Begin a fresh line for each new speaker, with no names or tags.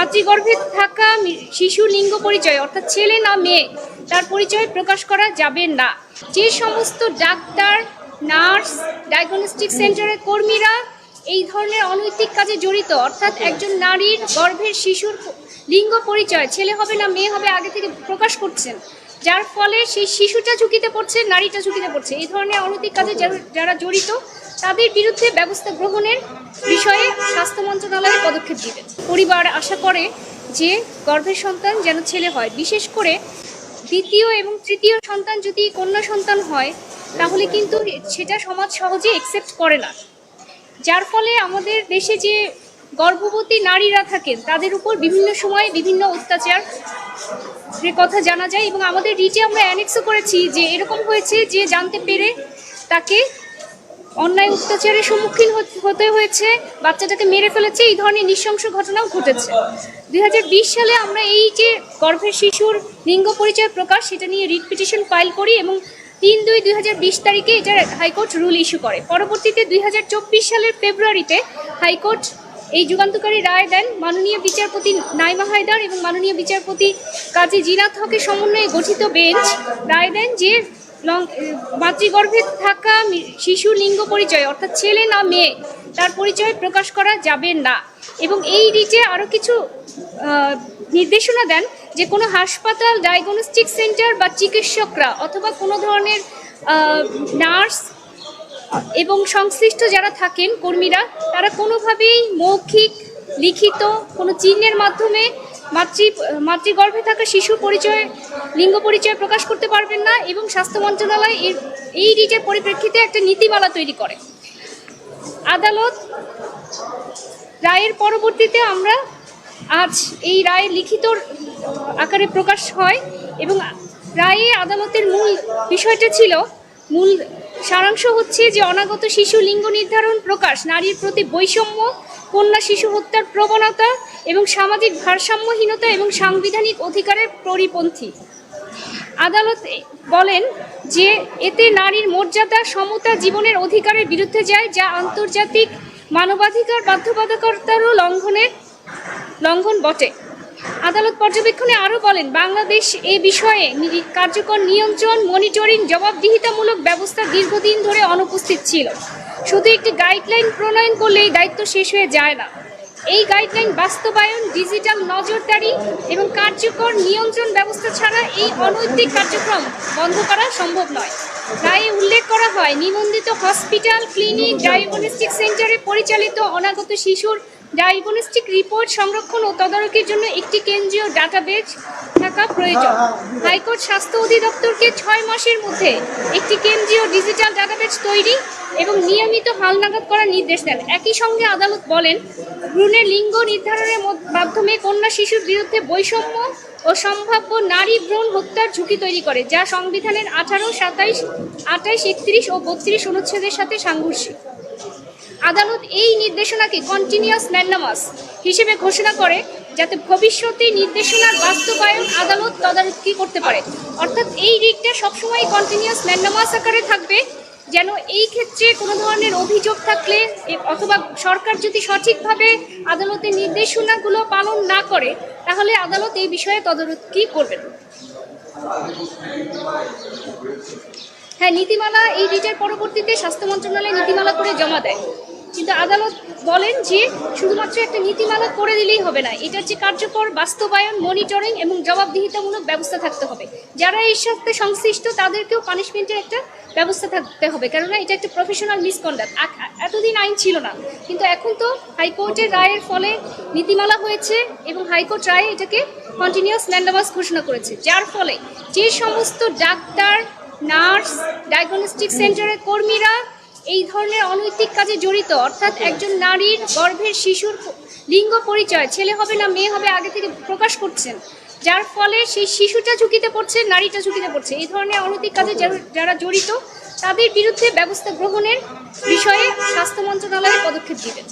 মাতৃগর্ভে থাকা শিশুর লিঙ্গ পরিচয় অর্থাৎ ছেলে না মেয়ে তার পরিচয় প্রকাশ করা যাবে না। যে সমস্ত ডাক্তার, নার্স, ডায়াগনস্টিক সেন্টারের কর্মীরা এই ধরনের অনৈতিক কাজে জড়িত অর্থাৎ একজন নারীর গর্ভের শিশুর লিঙ্গ পরিচয় ছেলে হবে না মেয়ে হবে আগে থেকে প্রকাশ করছেন, যার ফলে সেই শিশুটা ঝুঁকিতে পড়ছে, নারীটা ঝুঁকিতে পড়ছে, এই ধরনের অনৈতিক কাজে যারা জড়িত তাদের বিরুদ্ধে ব্যবস্থা গ্রহণের বিষয়ে স্বাস্থ্য মন্ত্রণালয় পদক্ষেপ দিবে। পরিবার আশা করে যে গর্ভের সন্তান যেন ছেলে হয়, বিশেষ করে দ্বিতীয় এবং তৃতীয় সন্তান যদি কন্যা সন্তান হয় তাহলে কিন্তু সেটা সমাজ সহজে অ্যাকসেপ্ট করে না, যার ফলে আমাদের দেশে যে গর্ভবতী নারীরা থাকেন তাদের উপর বিভিন্ন সময় বিভিন্ন অত্যাচার কথা জানা যায় এবং আমাদের রিটে আমরা অ্যানেক্সও করেছি যে এরকম হয়েছে যে জানতে পেরে তাকে অন্যায় অত্যাচারের সম্মুখীন হতে হয়েছে, বাচ্চাটাকে মেরে ফেলেছে, এই ধরনের নৃশংস ঘটনাও ঘটেছে। 2020 সালে আমরা এই যে গর্ভের শিশুর লিঙ্গ পরিচয় প্রকাশ সেটা নিয়ে রিট পিটিশন ফাইল করি এবং 3/2/2020 তারিখে এটা হাইকোর্ট রুল ইস্যু করে। পরবর্তীতে 2024 সালের ফেব্রুয়ারিতে হাইকোর্ট এই যুগান্তকারী রায় দেন। মাননীয় বিচারপতি নাইমা হায়দার এবং মাননীয় বিচারপতি কাজী জিনাত হকের সমন্বয়ে গঠিত বেঞ্চ রায় দেন যে মাতৃগর্ভে থাকা শিশুর লিঙ্গ পরিচয় অর্থাৎ ছেলে না মেয়ে তার পরিচয় প্রকাশ করা যাবে না এবং এই রিটে আরও কিছু নির্দেশনা দেন যে কোনো হাসপাতাল, ডায়াগনস্টিক সেন্টার বা চিকিৎসকরা অথবা কোনো ধরনের নার্স এবং সংশ্লিষ্ট যারা থাকেন কর্মীরা তারা কোনোভাবেই মৌখিক, লিখিত কোনো চিহ্নের মাধ্যমে মাতৃগর্ভে থাকা শিশুর পরিচয়, লিঙ্গ পরিচয় প্রকাশ করতে পারবেন না এবং স্বাস্থ্য মন্ত্রণালয় এই রিটের পরিপ্রেক্ষিতে একটা নীতিমালা তৈরি করে। আদালত রায়ের পরবর্তীতে আমরা আজ এই রায় লিখিত আকারে প্রকাশ হয় এবং রায়ে আদালতের মূল বিষয়টা ছিল, মূল সারাংশ হচ্ছে যে অনাগত শিশু লিঙ্গ নির্ধারণ প্রকাশ নারীর প্রতি বৈষম্য, কন্যা শিশু হত্যার প্রবণতা এবং সামাজিক ভারসাম্যহীনতা এবং সাংবিধানিক অধিকারের পরিপন্থী। আদালত বলেন যে এতে নারীর মর্যাদা, সমতা, জীবনের অধিকারের বিরুদ্ধে যায়, যা আন্তর্জাতিক মানবাধিকার বাধ্যবাধকতারও লঙ্ঘন বটে। আদালত পর্যবেক্ষণে আরও বলেন বাংলাদেশ এ বিষয়ে কার্যকর নিয়ন্ত্রণ, মনিটরিং, জবাবদিহিতামূলক ব্যবস্থা দীর্ঘদিন ধরে অনুপস্থিত ছিল। শুধু একটি গাইডলাইন প্রণয়ন করলেই দায়িত্ব শেষ হয়ে যায় না, এই গাইডলাইন বাস্তবায়ন, ডিজিটাল নজরদারি এবং কার্যকর নিয়ন্ত্রণ ব্যবস্থা ছাড়া এই অনৈতিক কার্যক্রম বন্ধ করা সম্ভব নয়। রায়ে উল্লেখ করা হয় নিবন্ধিত হসপিটাল, ক্লিনিক, ডায়াগনস্টিক সেন্টারে পরিচালিত অনাগত শিশুর ডায়াগনস্টিক রিপোর্ট সংরক্ষণ ও তদারকির জন্য একটি কেন্দ্রীয় ডাটাবেজ থাকা প্রয়োজন। হাইকোর্ট স্বাস্থ্য অধিদপ্তরকে 6 মাসের মধ্যে একটি কেন্দ্রীয় ডিজিটাল ডাটাবেজ তৈরি এবং নিয়মিত হালনাগাদ করার নির্দেশ দেন। একই সঙ্গে আদালত বলেন ভ্রূণের লিঙ্গ নির্ধারণের মাধ্যমে কন্যা শিশুর বিরুদ্ধে বৈষম্য ও সম্ভাব্য নারী ভ্রূণ হত্যার ঝুঁকি তৈরি করে, যা সংবিধানের 18, 27, 28, 31 ও 32 অনুচ্ছেদের সাথে সাংঘর্ষিক। আদালত এই নির্দেশনাকে কন্টিনিউয়াস ম্যান্ডামাস হিসেবে ঘোষণা করে যাতে ভবিষ্যতে নির্দেশনার বাস্তবায়ন আদালত তদারকি করতে পারে। অর্থাৎ এই রিটটা সবসময় কন্টিনিউয়াস ম্যান্ডামাস আকারে থাকবে, যেন এই ক্ষেত্রে কোনো ধরনের অভিযোগ থাকলে অথবা সরকার যদি সঠিকভাবে আদালতের নির্দেশনাগুলো পালন না করে তাহলে আদালত এই বিষয়ে তদারকি করবেন। হ্যাঁ, নীতিমালা এই রিটের পরবর্তীতে স্বাস্থ্য মন্ত্রণালয় নীতিমালা করে জমা দেয়, কিন্তু আদালত বলেন যে শুধুমাত্র একটা নীতিমালা করে দিলেই হবে না, এটার যে কার্যকর বাস্তবায়ন, মনিটরিং এবং জবাবদিহিতামূলক ব্যবস্থা থাকতে হবে। যারা এর সাথে সংশ্লিষ্ট তাদেরকেও পানিশমেন্টের একটা ব্যবস্থা থাকতে হবে, কেননা এটা একটা প্রফেশনাল মিসকন্ডাক্ট। এতদিন আইন ছিল না, কিন্তু এখন তো হাইকোর্টের রায়ের ফলে নীতিমালা হয়েছে এবং হাইকোর্ট রায়ে এটাকে কন্টিনিউয়াস ম্যান্ডামাস ঘোষণা করেছে, যার ফলে যে সমস্ত ডাক্তার, নার্স, ডায়াগনস্টিক সেন্টারের কর্মীরা এই ধরনের অনৈতিক কাজে জড়িত অর্থাৎ একজন নারীর গর্ভের শিশুর লিঙ্গ পরিচয় ছেলে হবে না মেয়ে হবে আগে থেকে প্রকাশ করছেন, যার ফলে সেই শিশুটা ঝুঁকিতে পড়ছে, নারীটা ঝুঁকিতে পড়ছে, এই ধরনের অনৈতিক কাজে যারা জড়িত তাদের বিরুদ্ধে ব্যবস্থা গ্রহণের বিষয়ে স্বাস্থ্য মন্ত্রণালয় পদক্ষেপ দিবেন।